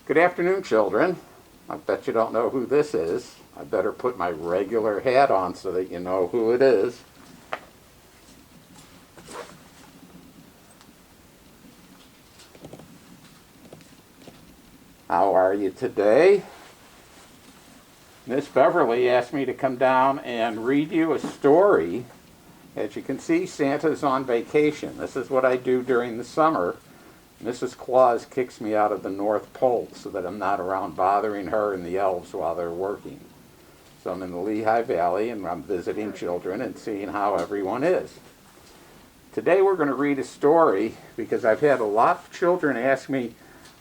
Good afternoon, children. I bet you don't know who this is. I better put my regular hat on so that you know who it is. How are you today? Miss Beverly asked me to come down and read you a story. As you can see, Santa's on vacation. This is what I do during the summer. Mrs. Claus kicks me out of the North Pole so that I'm not around bothering her and the elves while they're working. So I'm in the Lehigh Valley and I'm visiting children and seeing how everyone is. Today we're going to read a story because I've had a lot of children ask me,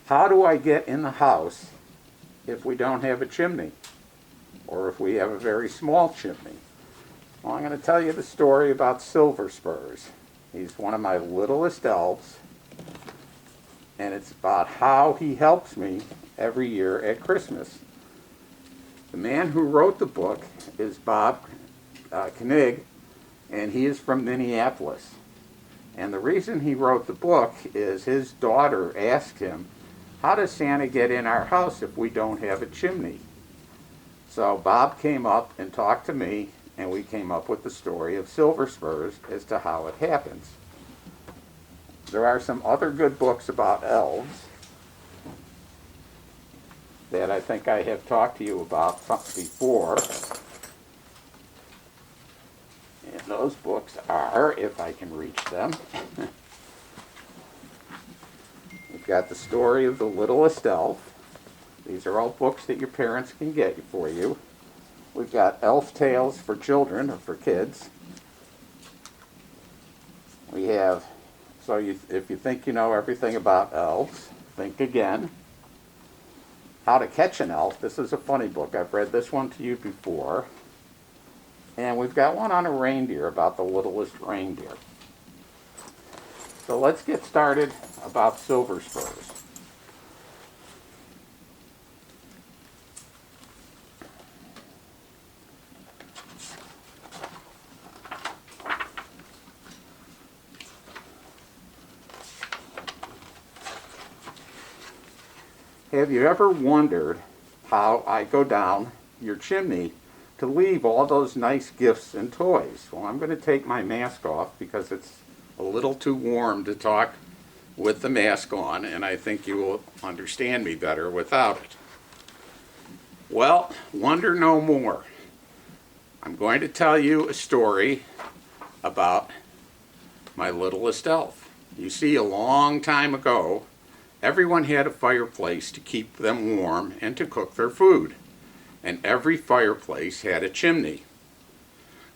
how do I get in the house if we don't have a chimney? Or if we have a very small chimney? Well, I'm going to tell you the story about Silver Spurs. He's one of my littlest elves. And it's about how he helps me every year at Christmas. The man who wrote the book is Bob Koenig, and he is from Minneapolis. And the reason he wrote the book is his daughter asked him, how does Santa get in our house if we don't have a chimney? So Bob came up and talked to me, and we came up with the story of Silver Spurs as to how it happens. There are some other good books about elves that I think I have talked to you about before. And those books are, if I can reach them, we've got The Story of the Littlest Elf. These are all books that your parents can get for you. We've got Elf Tales for Children, or for kids. We have if you think you know everything about elves, think again. How to Catch an Elf. This is a funny book. I've read this one to you before. And we've got one on a reindeer, about the littlest reindeer. So let's get started about Silver Spurs. Have you ever wondered how I go down your chimney to leave all those nice gifts and toys? Well, I'm going to take my mask off because it's a little too warm to talk with the mask on, and I think you will understand me better without it. Well, wonder no more. I'm going to tell you a story about my littlest elf. You see, a long time ago, everyone had a fireplace to keep them warm and to cook their food. And every fireplace had a chimney.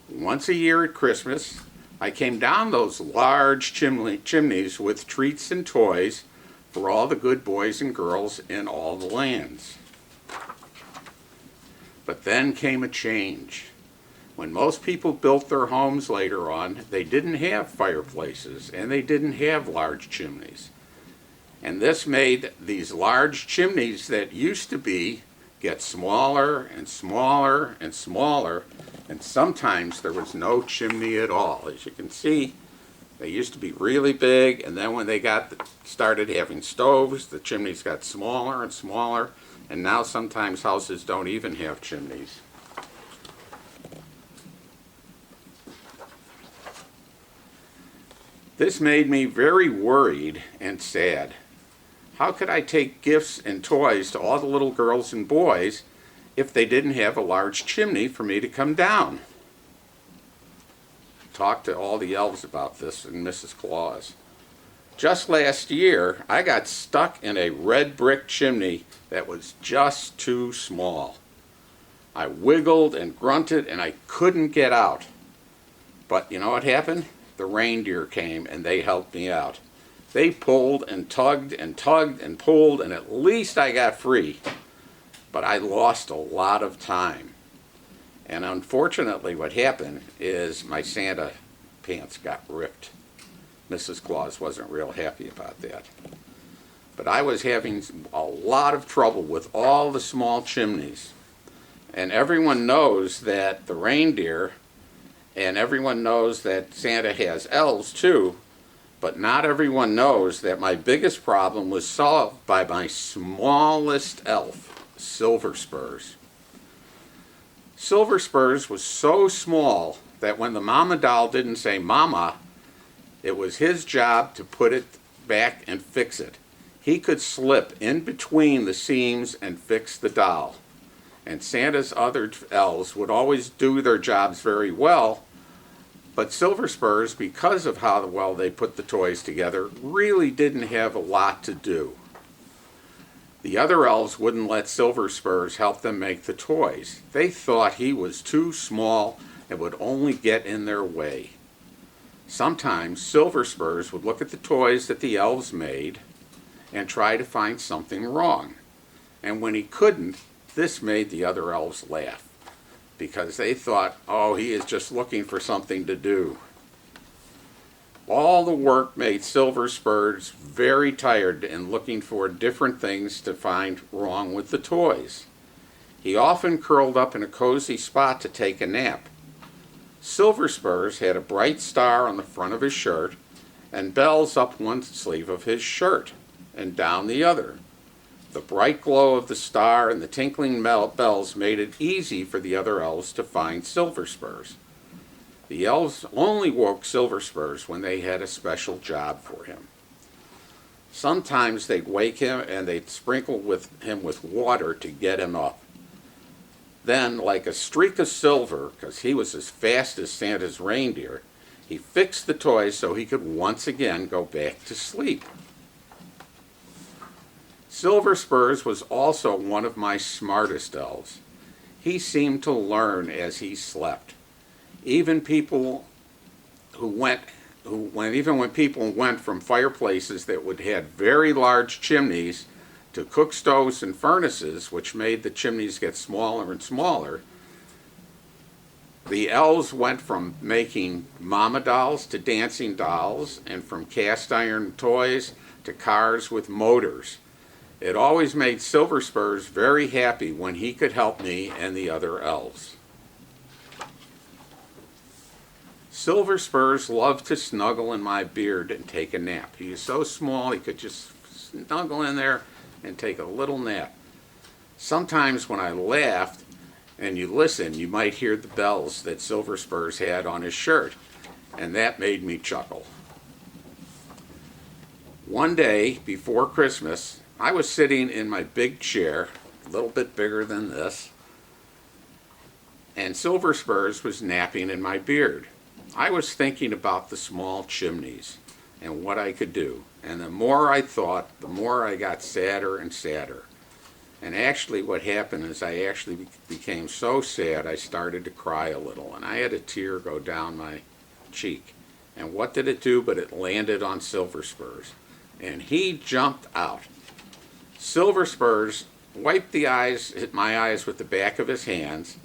Once a year at Christmas, I came down those large chimneys with treats and toys for all the good boys and girls in all the lands. But then came a change. When most people built their homes later on, they didn't have fireplaces and they didn't have large chimneys. And this made these large chimneys that used to be get smaller and smaller and smaller, and sometimes there was no chimney at all. As you can see, they used to be really big, and then when they started having stoves, the chimneys got smaller and smaller, and now sometimes houses don't even have chimneys. This made me very worried and sad. How could I take gifts and toys to all the little girls and boys if they didn't have a large chimney for me to come down? Talk to all the elves about this and Mrs. Claus. Just last year, I got stuck in a red brick chimney that was just too small. I wiggled and grunted and I couldn't get out. But you know what happened? The reindeer came and they helped me out. They pulled and tugged and tugged and pulled, and at least I got free. But I lost a lot of time. And unfortunately what happened is my Santa pants got ripped. Mrs. Claus wasn't real happy about that. But I was having a lot of trouble with all the small chimneys. And everyone knows that the reindeer, and everyone knows that Santa has elves too, But not everyone knows that my biggest problem was solved by my smallest elf, Silver Spurs. Silver Spurs was so small that when the mama doll didn't say mama, it was his job to put it back and fix it. He could slip in between the seams and fix the doll. And Santa's other elves would always do their jobs very well, but Silver Spurs, because of how well they put the toys together, really didn't have a lot to do. The other elves wouldn't let Silver Spurs help them make the toys. They thought he was too small and would only get in their way. Sometimes Silver Spurs would look at the toys that the elves made and try to find something wrong. And when he couldn't, this made the other elves laugh, because they thought, oh, he is just looking for something to do. All the work made Silver Spurs very tired and looking for different things to find wrong with the toys. He often curled up in a cozy spot to take a nap. Silver Spurs had a bright star on the front of his shirt and bells up one sleeve of his shirt and down the other. The bright glow of the star and the tinkling bells made it easy for the other elves to find Silver Spurs. The elves only woke Silver Spurs when they had a special job for him. Sometimes they'd wake him and they'd sprinkle him with water to get him up. Then, like a streak of silver, because he was as fast as Santa's reindeer, he fixed the toys so he could once again go back to sleep. Silver Spurs was also one of my smartest elves. He seemed to learn as he slept. Even when people went from fireplaces that would have very large chimneys to cook stoves and furnaces, which made the chimneys get smaller and smaller, the elves went from making mama dolls to dancing dolls, and from cast iron toys to cars with motors. It always made Silver Spurs very happy when he could help me and the other elves. Silver Spurs loved to snuggle in my beard and take a nap. He was so small he could just snuggle in there and take a little nap. Sometimes when I laughed and you listen, you might hear the bells that Silver Spurs had on his shirt, and that made me chuckle. One day before Christmas, I was sitting in my big chair, a little bit bigger than this, and Silver Spurs was napping in my beard. I was thinking about the small chimneys and what I could do, and the more I thought, the more I got sadder and sadder. And actually what happened is I actually became so sad I started to cry a little, and I had a tear go down my cheek. And what did it do but it landed on Silver Spurs, and he jumped out. Silver Spurs wiped my eyes with the back of his hands,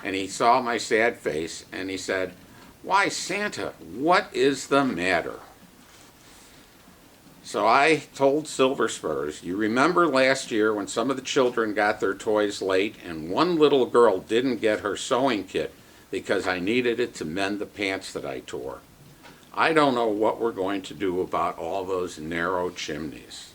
and he saw my sad face, and he said, "Why, Santa, what is the matter?" So I told Silver Spurs, "You remember last year when some of the children got their toys late and one little girl didn't get her sewing kit because I needed it to mend the pants that I tore? I don't know what we're going to do about all those narrow chimneys."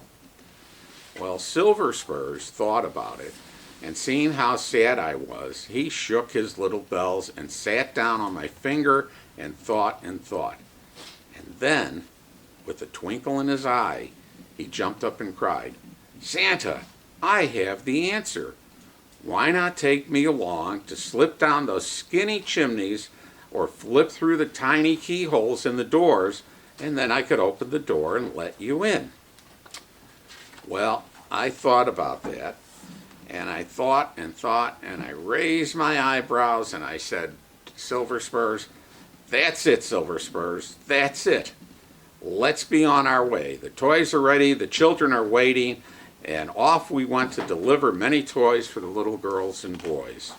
Well, Silver Spurs thought about it, and seeing how sad I was, he shook his little bells and sat down on my finger and thought and thought. And then, with a twinkle in his eye, he jumped up and cried, "Santa, I have the answer. Why not take me along to slip down those skinny chimneys or flip through the tiny keyholes in the doors, and then I could open the door and let you in?" Well, I thought about that, and I thought and thought, and I raised my eyebrows and I said, "Silver Spurs, that's it, Silver Spurs, that's it. Let's be on our way. The toys are ready, the children are waiting," and off we went to deliver many toys for the little girls and boys.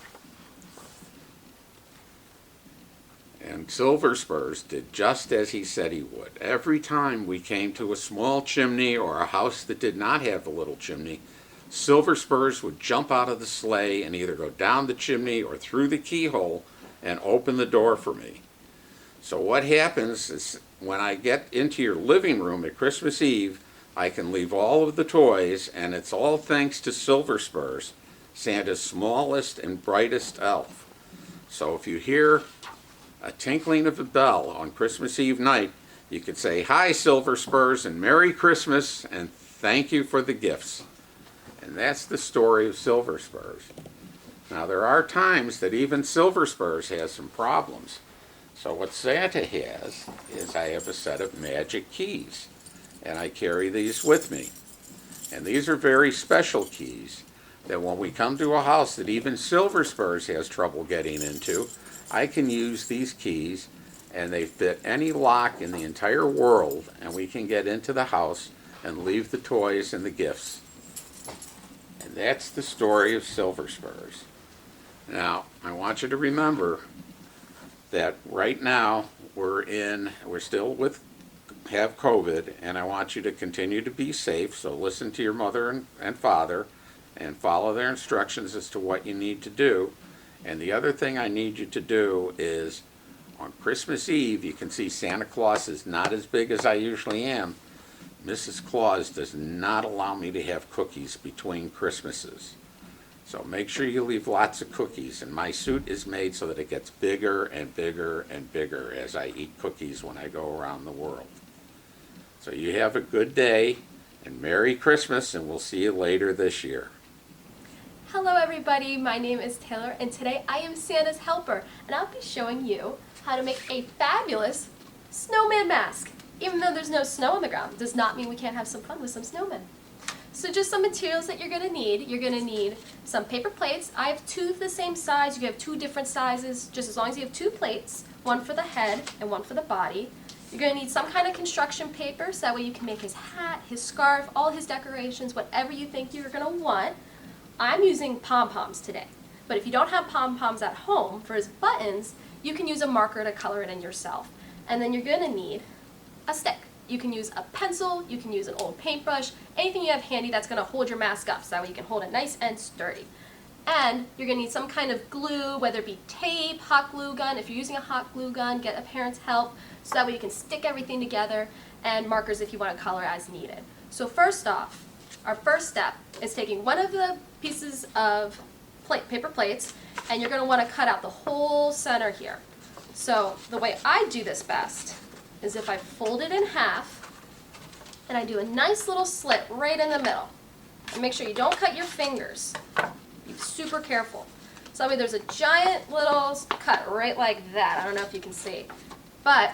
And Silver Spurs did just as he said he would. Every time we came to a small chimney or a house that did not have a little chimney, Silver Spurs would jump out of the sleigh and either go down the chimney or through the keyhole and open the door for me. So what happens is when I get into your living room at Christmas Eve, I can leave all of the toys, and it's all thanks to Silver Spurs, Santa's smallest and brightest elf. So if you hear a tinkling of a bell on Christmas Eve night, you could say, "Hi, Silver Spurs, and Merry Christmas, and thank you for the gifts." And that's the story of Silver Spurs. Now, there are times that even Silver Spurs has some problems. So what Santa has is I have a set of magic keys, and I carry these with me. And these are very special keys that when we come to a house that even Silver Spurs has trouble getting into, I can use these keys, and they fit any lock in the entire world, and we can get into the house and leave the toys and the gifts. And that's the story of Silver Spurs. Now, I want you to remember that right now we're still have COVID, and I want you to continue to be safe, so listen to your mother and father and follow their instructions as to what you need to do. And the other thing I need you to do is on Christmas Eve, you can see Santa Claus is not as big as I usually am. Mrs. Claus does not allow me to have cookies between Christmases. So make sure you leave lots of cookies, and my suit is made so that it gets bigger and bigger and bigger as I eat cookies when I go around the world. So you have a good day, and Merry Christmas, and we'll see you later this year. Hello everybody, my name is Taylor, and today I am Santa's helper, and I'll be showing you how to make a fabulous snowman mask. Even though there's no snow on the ground, does not mean we can't have some fun with some snowmen. So just some materials that you're going to need. You're going to need some paper plates. I have two the same size. You can have two different sizes, just as long as you have two plates, one for the head and one for the body. You're going to need some kind of construction paper, so that way you can make his hat, his scarf, all his decorations, whatever you think you're going to want. I'm using pom-poms today, but if you don't have pom-poms at home for his buttons, you can use a marker to color it in yourself. And then you're going to need a stick. You can use a pencil, you can use an old paintbrush, anything you have handy that's going to hold your mask up so that way you can hold it nice and sturdy. And you're going to need some kind of glue, whether it be tape, hot glue gun. If you're using a hot glue gun, get a parent's help so that way you can stick everything together, and markers if you want to color as needed. So first off, our first step is taking one of the pieces of paper plates, and you're going to want to cut out the whole center here. So the way I do this best is if I fold it in half, and I do a nice little slit right in the middle. And make sure you don't cut your fingers. Be super careful. So that way there's a giant little cut right like that. I don't know if you can see. But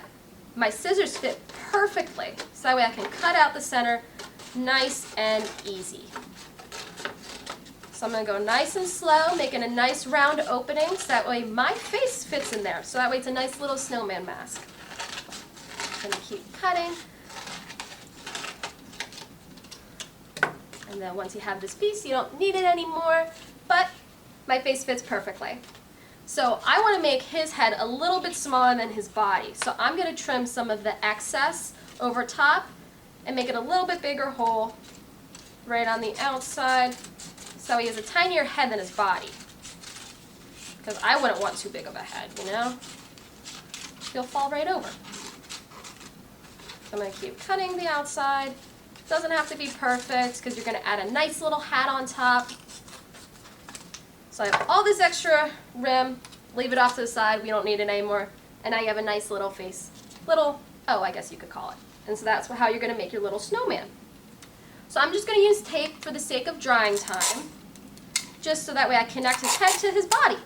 my scissors fit perfectly, so that way I can cut out the center nice and easy. So I'm going to go nice and slow, making a nice round opening, so that way my face fits in there. So that way it's a nice little snowman mask. I'm going to keep cutting. And then once you have this piece, you don't need it anymore, but my face fits perfectly. So I want to make his head a little bit smaller than his body. So I'm going to trim some of the excess over top and make it a little bit bigger hole right on the outside so he has a tinier head than his body. Because I wouldn't want too big of a head, you know? He'll fall right over. I'm going to keep cutting the outside. Doesn't have to be perfect because you're going to add a nice little hat on top. So I have all this extra rim, leave it off to the side, we don't need it anymore, and now you have a nice little face, oh, I guess you could call it. And so that's how you're going to make your little snowman. So I'm just going to use tape for the sake of drying time, just so that way I connect his head to his body.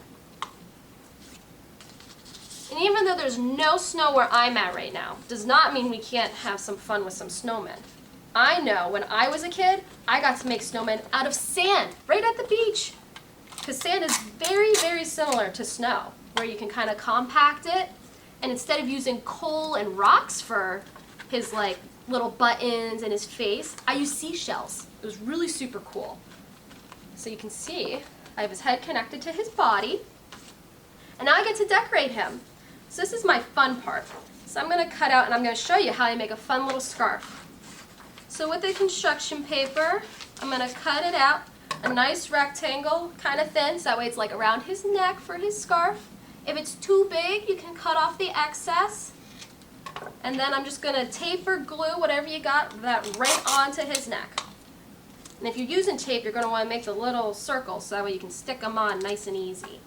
And even though there's no snow where I'm at right now, does not mean we can't have some fun with some snowmen. I know when I was a kid, I got to make snowmen out of sand, right at the beach. Because sand is very, very similar to snow, where you can kind of compact it, and instead of using coal and rocks for his little buttons and his face, I use seashells. It was really super cool. So you can see, I have his head connected to his body, and now I get to decorate him. So this is my fun part. So I'm going to cut out, and I'm going to show you how I make a fun little scarf. So with the construction paper, I'm going to cut it out, a nice rectangle, kind of thin, so that way it's like around his neck for his scarf. If it's too big, you can cut off the excess. And then I'm just going to tape or glue whatever you got that right onto his neck. And if you're using tape, you're going to want to make the little circles so that way you can stick them on nice and easy.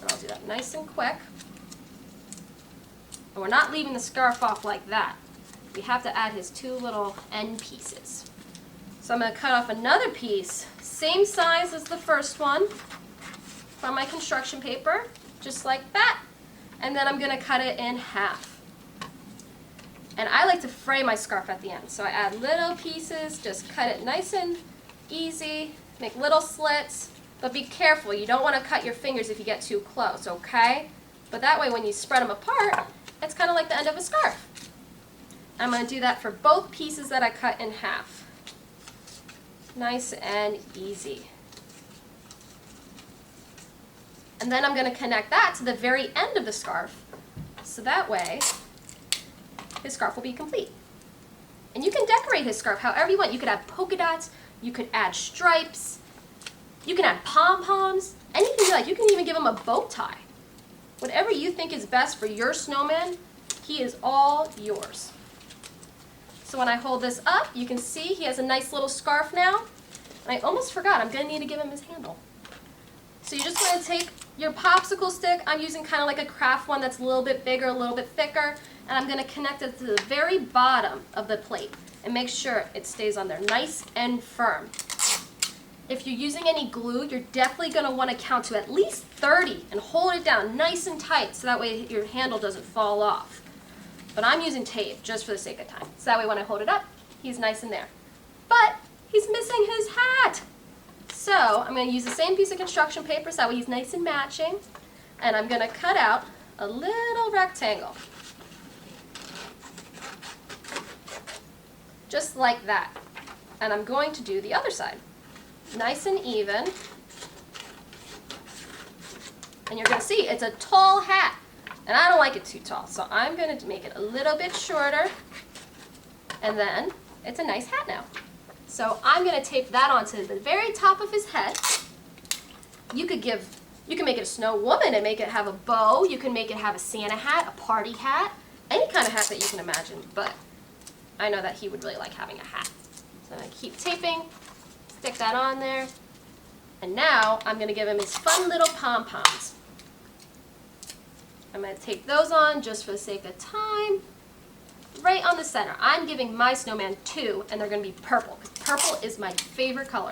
And I'll do that nice and quick. And we're not leaving the scarf off like that. We have to add his two little end pieces. So I'm going to cut off another piece, same size as the first one, from my construction paper, just like that. And then I'm going to cut it in half. And I like to fray my scarf at the end. So I add little pieces, just cut it nice and easy, make little slits, but be careful. You don't want to cut your fingers if you get too close, okay? But that way when you spread them apart, it's kind of like the end of a scarf. I'm going to do that for both pieces that I cut in half. Nice and easy. And then I'm going to connect that to the very end of the scarf, so that way his scarf will be complete. And you can decorate his scarf however you want. You could add polka dots, you could add stripes, you can add pom-poms, anything you like. You can even give him a bow tie. Whatever you think is best for your snowman, he is all yours. So when I hold this up, you can see he has a nice little scarf now. And I almost forgot, I'm going to need to give him his handle. So you just want to take your popsicle stick. I'm using kind of like a craft one that's a little bit bigger, a little bit thicker. And I'm going to connect it to the very bottom of the plate and make sure it stays on there nice and firm. If you're using any glue, you're definitely going to want to count to at least 30 and hold it down nice and tight so that way your handle doesn't fall off. But I'm using tape just for the sake of time. So that way when I hold it up, he's nice in there. But he's missing his hat. So I'm going to use the same piece of construction paper so that way he's nice and matching. And I'm going to cut out a little rectangle. Just like that. And I'm going to do the other side. Nice and even. And you're going to see it's a tall hat. And I don't like it too tall, so I'm going to make it a little bit shorter. And then it's a nice hat now. So I'm going to tape that onto the very top of his head. You can make it a snow woman and make it have a bow. You can make it have a Santa hat, a party hat, any kind of hat that you can imagine. But I know that he would really like having a hat. So I'm going to keep taping, stick that on there. And now I'm going to give him his fun little pom-poms. I'm going to tape those on just for the sake of time. Right on the center. I'm giving my snowman 2, and they're going to be purple, because purple is my favorite color.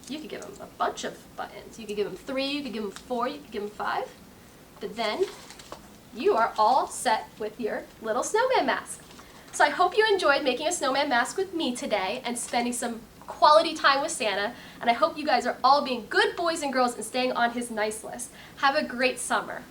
You could give him a bunch of buttons. You could give him 3, you could give him 4, you could give him 5. But then you are all set with your little snowman mask. So I hope you enjoyed making a snowman mask with me today and spending some quality time with Santa, and I hope you guys are all being good boys and girls and staying on his nice list. Have a great summer.